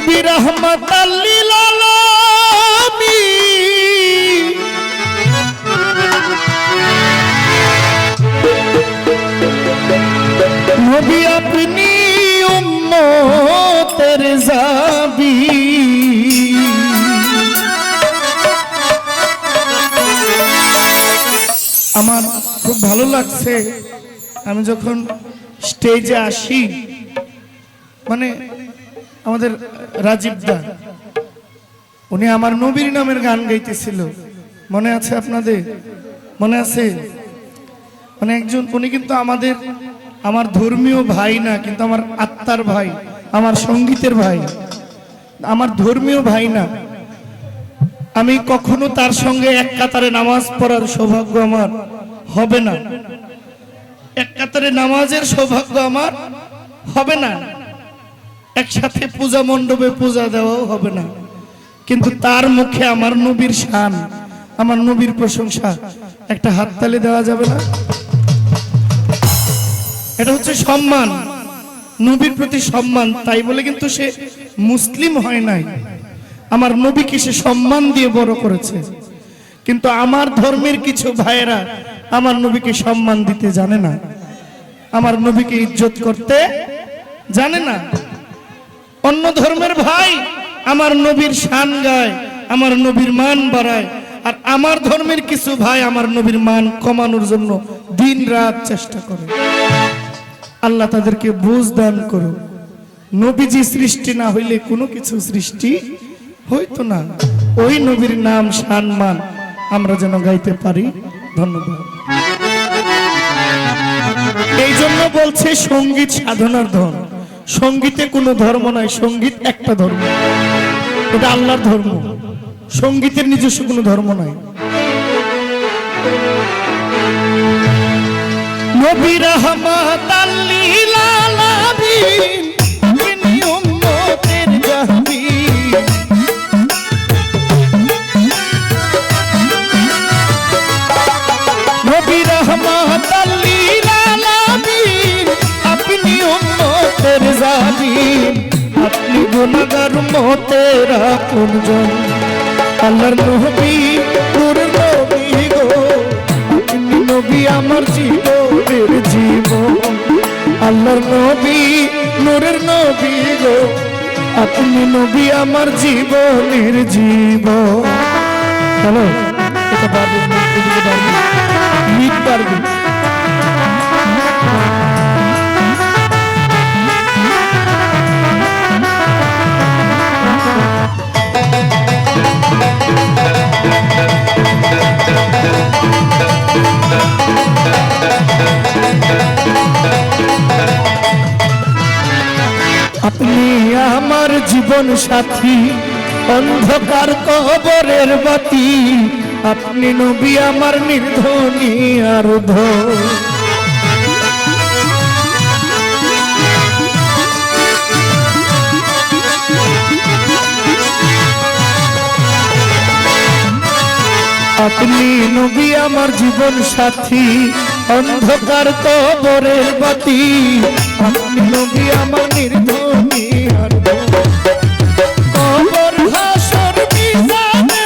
নবী রাহমাতাল লিল আলামিন নবী আপনি উম্মতের জাবিন। আমার খুব ভালো লাগছে আমি যখন স্টেজে আসি, মানে আমাদের রাজীব দা উনি আমার নবীর নামের গান গাইতেছিল, মনে আছে আপনাদের? মনে আছে? মানে একজন উনি কিন্তু আমার ধর্মীয় ভাই না, কিন্তু আমার আত্মার ভাই, আমার সঙ্গীতের ভাই, আমার ধর্মীয় ভাই না। আমি কখনো তার সঙ্গে এক কাতারে নামাজ পড়ার সৌভাগ্য আমার হবে না, এক কাতারে নামাজের সৌভাগ্য আমার হবে না, একসাথে পূজা মণ্ডপে পূজা দেওয়াও হবে না, কিন্তু তার মুখে আমার নবীর শান, আমার নবীর প্রশংসা, একটা হাততালি দেওয়া যাবে না? এটা হচ্ছে সম্মান, নবীর প্রতি সম্মান। তাই বলে কিন্তু সে মুসলিম হয় নাই, আমার নবীকে সে সম্মান দিয়ে বড় করেছে। কিন্তু আমার ধর্মের কিছু ভাইয়েরা আমার নবীকে সম্মান দিতে জানে না, আমার নবীকে ইজ্জত করতে জানে না। অন্য ধর্মের ভাই আমার নবীর শান গায়, আমার নবীর মান বাড়ায়, আর আমার ধর্মের কিছু ভাই আমার নবীর মান কমানোর জন্য দিন রাত চেষ্টা করে। আল্লাহ তাদেরকে বুঝ দান করো। নবীজি সৃষ্টি না হইলে কোনো কিছু সৃষ্টি হইতো না। ওই নবীর নাম শান মান আমরা যেন গাইতে পারি। ধন্যবাদ। এই জন্য বলছে সঙ্গীত সাধনার ধন। সঙ্গীতে কোনো ধর্ম নাই, সঙ্গীত একটা ধর্ম, এটা আল্লাহর ধর্ম। সঙ্গীতের নিজস্ব কোনো ধর্ম নাই। নবী রাহমাতাল লিল আলামিন তিনি উম্মতের জাবিন। নবী রাহমাতাল লিল আলামিন আপনি উম্মতের জাবিন। আপনি গুনাহগার উম্মতের আপনজন, আল্লাহর নবী নূরের নবী গো, আপনি নবী আমার জীবনের জীবন। আল্লাহর নবী নূরের নবী গো, আপনি নবী আমার জীবনের জীবন। হ্যালো, এটা পারবো, মিট পারবো। আপনি আমার জীবন সাথী, অন্ধকার কবরের বাতি, আপনি নবী আমার নির্ধনী আরধ। আপনি নবী আমার জীবন সাথী, অন্ধকার কবরের বাতি, আপনি নবী আমার নির্ধনী আরধ। কবর হাসর মিজানে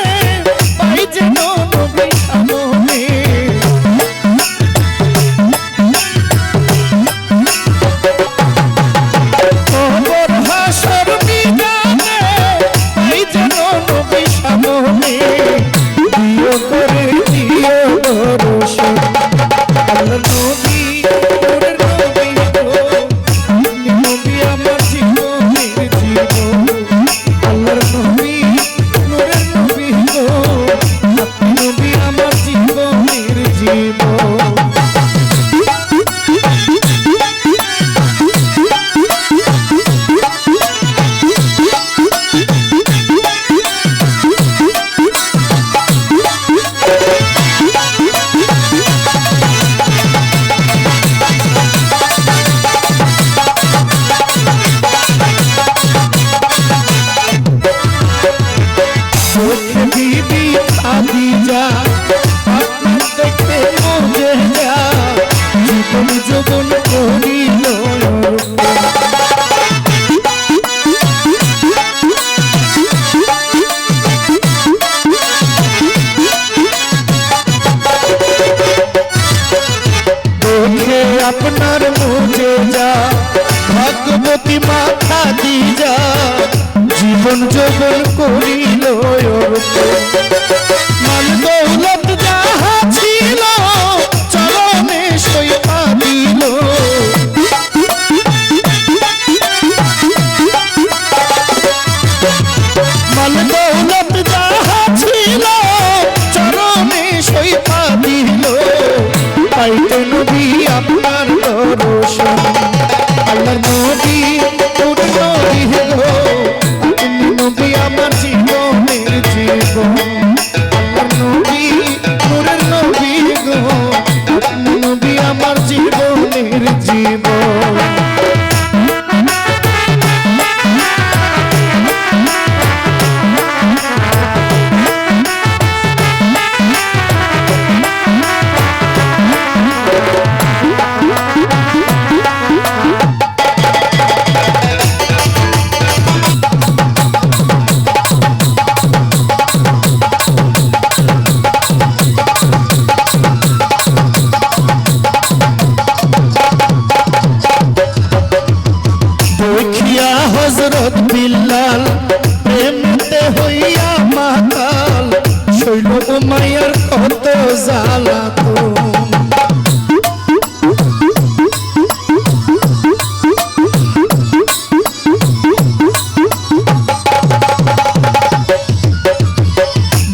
পাই যেন নবী সামনে। কবর হাসর মিজানে পাই যেন নবী সামনে। দিও করে দিও দর্শন, আল্লাহর নবী নূরের নবী গো, আপনি নবী আমার জীবন। মাথা দিয়া জীবন যৌবন করিল মান দৌলত যাহা ছিল চরণে সইপা দিল মান দৌলত যাহা ছিল চরণে সইপা দিল পাইতে নবী আপনার দর্শন আল্লাহর নবী তোর নবী হলো আপনি নবী আমার জীবনের জীবন আল্লাহর নবী নূরের নবী গো আপনি নবী আমার জীবনের জীবন হযরত বিল্লাল প্রেমেতে হইয়া মাতাল শৈল মায়ার কত জ্বালাতন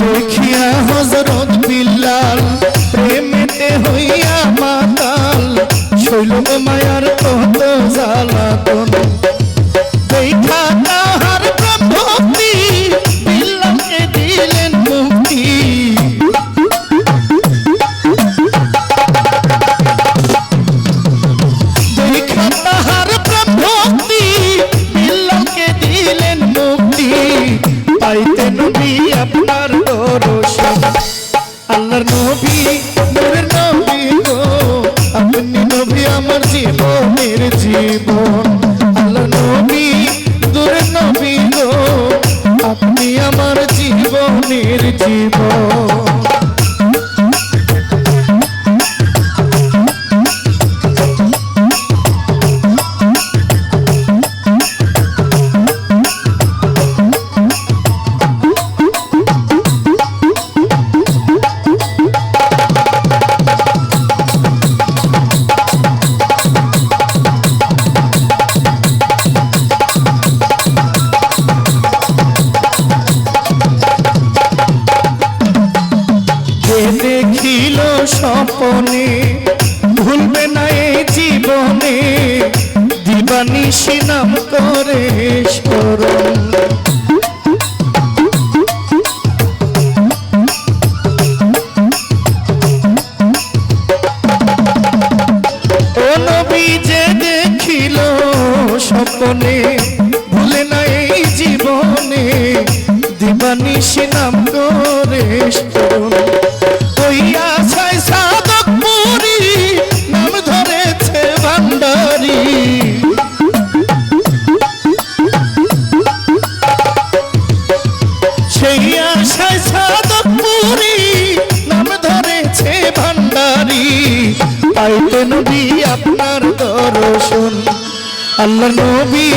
দেখিয়া হযরত বিল্লাল প্রেমেতে হইয়া মাতাল শৈল মায়ার কত জ্বালাতন দেখা তাহার প্রভুতি বিল্লালকে দিলেন মুক্তি দেখা তাহার প্রভুতি বিল্লালকে দিলেন মুক্তি পাইতে নবী আপনার দর্শন আল্লাহর নবী নূরের নবী গো আপনি নবী আমার জীবনের জীবন আল্লাহর নবী নূরের নবী গো আপনি আমার জীবনের জীবন দেখিল স্বপনে ভুলবে না এই জীবনে দিবানিশি নাম করে স্মরণ ও নবী যে দেখিল স্বপনে ভুলে না এই জীবনে দিবানিশি নাম করে স্মরণ হইয়া ছাই সাধক পুরী নাম ধরেছে ভান্ডারি সেই আশায় সাধক পুরী নাম ধরেছে ভান্ডারি পাইতে নবী আপনার দর্শন আল্লাহর নবী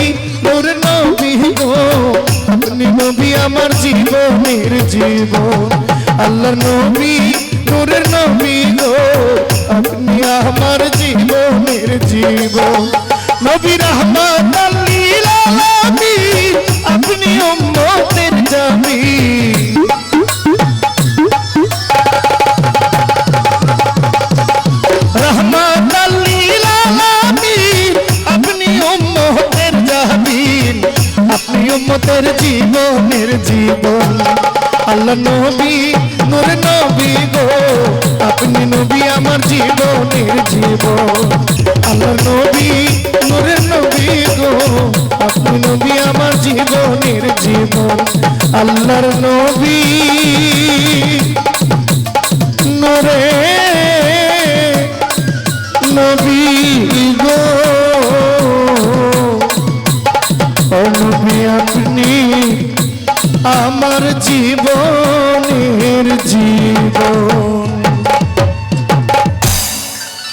নূরের নবী গো আপনি নবী আমার জীবনের জীবন আল্লাহর নবী নূরের নবী গো আপনি আমার জীবনের জীবন নবী রাহমাতাল লিল আলামিন আপনি উম্মতের জামিন রাহমাতাল লিল আলামিন আপনি উম্মতের জামিন আপনি উম্মতের জীবনের জীবন আল্লাহ নবী নূরের নবী গো আপনি নবী আমার জীবনের জীবন আল্লাহ নবী নূরের নবী গো আপনি নবী আমার জীবনের জীবন আল্লাহর নবী নূরে নবী গো ও নবী আপনি আমার জীবন